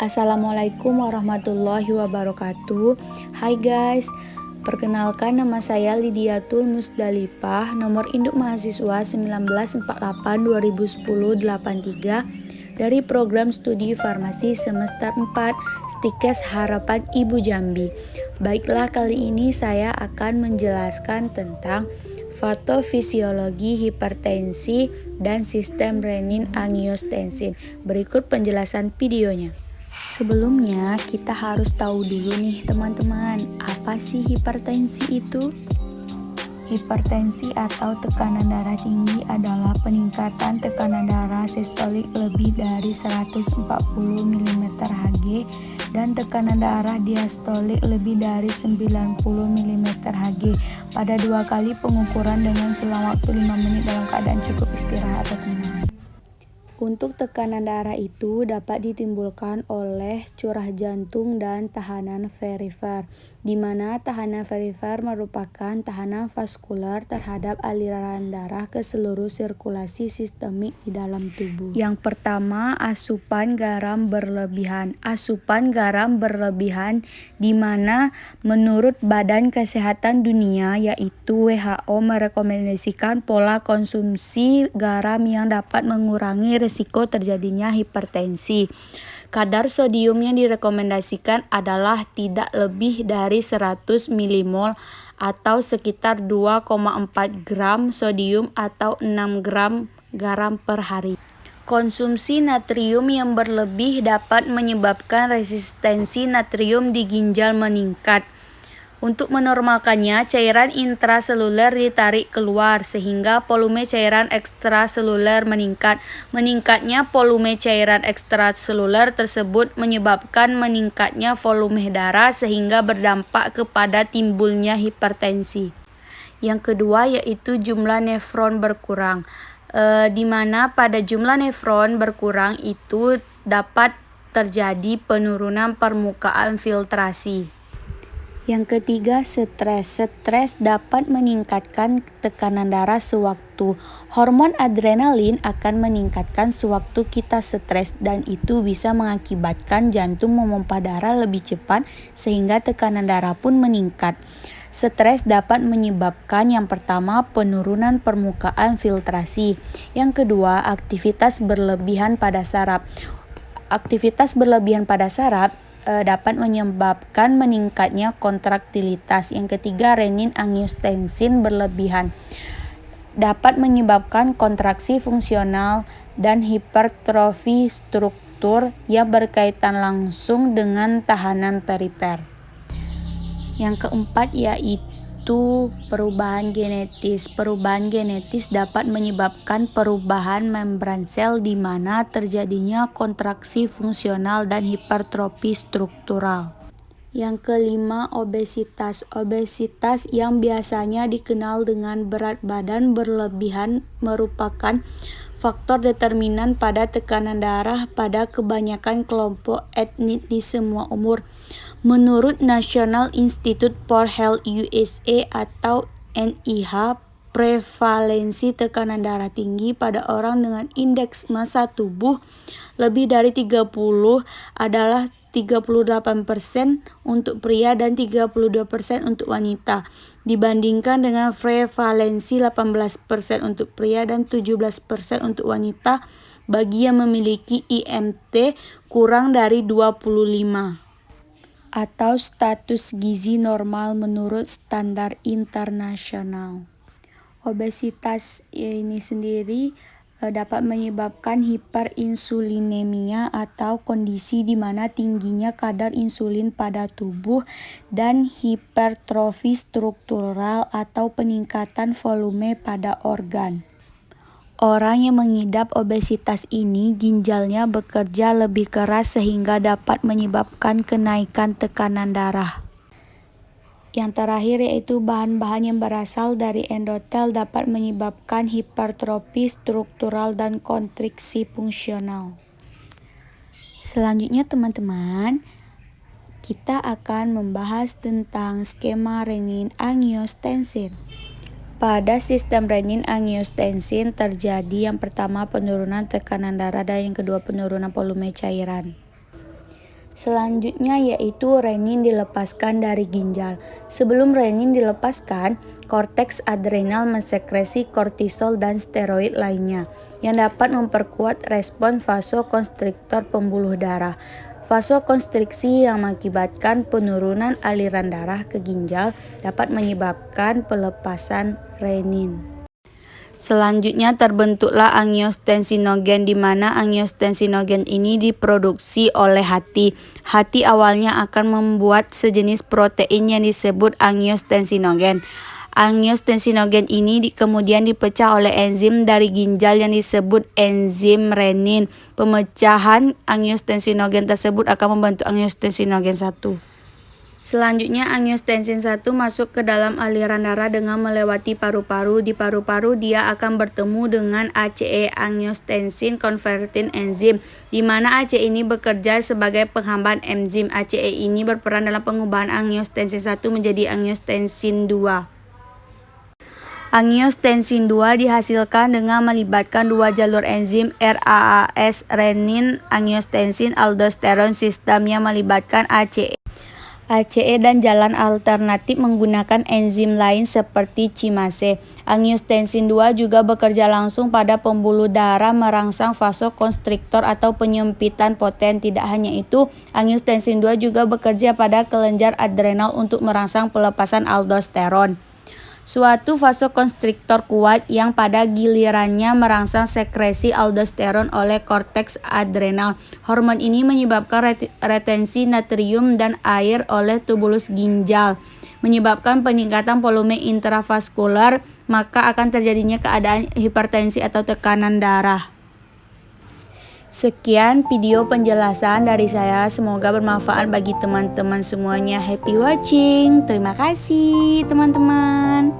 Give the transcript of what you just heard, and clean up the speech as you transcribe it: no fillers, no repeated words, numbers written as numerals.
Assalamualaikum warahmatullahi wabarakatuh. Hai guys, perkenalkan nama saya Lidiatul Musdalifah, nomor induk mahasiswa 1948-2010-83 dari program studi farmasi semester 4 Stikes Harapan Ibu Jambi. Baiklah, kali ini saya akan menjelaskan tentang patofisiologi hipertensi dan sistem renin-angiotensin. Berikut penjelasan videonya. Sebelumnya kita harus tahu dulu nih teman-teman, apa sih hipertensi itu? Hipertensi atau tekanan darah tinggi adalah peningkatan tekanan darah sistolik lebih dari 140 mm/Hg dan tekanan darah diastolik lebih dari 90 mm/Hg pada 2 kali pengukuran dengan selang waktu 5 menit dalam keadaan cukup istirahat atau tenang. Untuk tekanan darah itu dapat ditimbulkan oleh curah jantung dan tahanan perifer, di mana tahanan perifer merupakan tahanan vaskular terhadap aliran darah ke seluruh sirkulasi sistemik di dalam tubuh. Yang pertama, asupan garam berlebihan. Asupan garam berlebihan di mana menurut Badan Kesehatan Dunia yaitu WHO merekomendasikan pola konsumsi garam yang dapat mengurangi risiko terjadinya hipertensi. Kadar sodium yang direkomendasikan adalah tidak lebih dari 100 milimol atau sekitar 2,4 gram sodium atau 6 gram garam per hari. Konsumsi natrium yang berlebih dapat menyebabkan resistensi natrium di ginjal meningkat. Untuk menormalkannya, cairan intraseluler ditarik keluar sehingga volume cairan ekstraseluler meningkat. Meningkatnya volume cairan ekstraseluler tersebut menyebabkan meningkatnya volume darah sehingga berdampak kepada timbulnya hipertensi. Yang kedua yaitu jumlah nefron berkurang. Di mana pada jumlah nefron berkurang itu dapat terjadi penurunan permukaan filtrasi. Yang ketiga, stres. Stres dapat meningkatkan tekanan darah sewaktu. Hormon adrenalin akan meningkatkan sewaktu kita stres dan itu bisa mengakibatkan jantung memompa darah lebih cepat sehingga tekanan darah pun meningkat. Stres dapat menyebabkan yang pertama penurunan permukaan filtrasi. Yang kedua, aktivitas berlebihan pada saraf. Aktivitas berlebihan pada saraf dapat menyebabkan meningkatnya kontraktilitas. Yang ketiga, renin-angiotensin berlebihan dapat menyebabkan kontraksi fungsional dan hipertrofi struktur yang berkaitan langsung dengan tahanan perifer. Yang keempat yaitu perubahan genetis. Perubahan genetis dapat menyebabkan perubahan membran sel di mana terjadinya kontraksi fungsional dan hipertrofi struktural. Yang kelima, obesitas. Obesitas yang biasanya dikenal dengan berat badan berlebihan merupakan faktor determinan pada tekanan darah pada kebanyakan kelompok etnis di semua umur. Menurut National Institute for Health USA atau NIH, prevalensi tekanan darah tinggi pada orang dengan indeks massa tubuh lebih dari 30 adalah 38% untuk pria dan 32% untuk wanita, dibandingkan dengan prevalensi 18% untuk pria dan 17% untuk wanita bagi yang memiliki IMT kurang dari 25 atau status gizi normal menurut standar internasional. Obesitas ini sendiri dapat menyebabkan hiperinsulinemia atau kondisi di mana tingginya kadar insulin pada tubuh dan hipertrofi struktural atau peningkatan volume pada organ. Orang yang mengidap obesitas ini ginjalnya bekerja lebih keras sehingga dapat menyebabkan kenaikan tekanan darah. Yang terakhir yaitu bahan-bahan yang berasal dari endotel dapat menyebabkan hipertrofi struktural dan kontriksi fungsional. Selanjutnya teman-teman, kita akan membahas tentang skema renin-angiotensin. Pada sistem renin-angiotensin terjadi yang pertama penurunan tekanan darah dan yang kedua penurunan volume cairan. Selanjutnya yaitu renin dilepaskan dari ginjal. Sebelum renin dilepaskan, korteks adrenal mensekresi kortisol dan steroid lainnya yang dapat memperkuat respon vasokonstriktor pembuluh darah. Vasokonstriksi yang mengakibatkan penurunan aliran darah ke ginjal dapat menyebabkan pelepasan renin. Selanjutnya terbentuklah angiotensinogen di mana angiotensinogen ini diproduksi oleh hati. Hati awalnya akan membuat sejenis protein yang disebut angiotensinogen. Angiotensinogen ini kemudian dipecah oleh enzim dari ginjal yang disebut enzim renin. Pemecahan angiotensinogen tersebut akan membentuk angiotensinogen 1. Selanjutnya angiotensin 1 masuk ke dalam aliran darah dengan melewati paru-paru. Di paru-paru dia akan bertemu dengan ACE, angiotensin converting enzyme, di mana ACE ini bekerja sebagai penghambat enzim. ACE ini berperan dalam pengubahan angiotensin 1 menjadi angiotensin 2. Angiotensin 2 dihasilkan dengan melibatkan dua jalur enzim RAAS, renin, angiotensin, aldosteron, sistem yang melibatkan ACE dan jalan alternatif menggunakan enzim lain seperti cimase. Angiotensin 2 juga bekerja langsung pada pembuluh darah merangsang vasokonstriktor atau penyempitan poten. Tidak hanya itu, angiotensin 2 juga bekerja pada kelenjar adrenal untuk merangsang pelepasan aldosteron, suatu vasokonstriktor kuat yang pada gilirannya merangsang sekresi aldosteron oleh korteks adrenal. Hormon ini menyebabkan retensi natrium dan air oleh tubulus ginjal, menyebabkan peningkatan volume intravaskular, maka akan terjadinya keadaan hipertensi atau tekanan darah. Sekian video penjelasan dari saya, semoga bermanfaat bagi teman-teman semuanya. Happy watching, terima kasih teman-teman.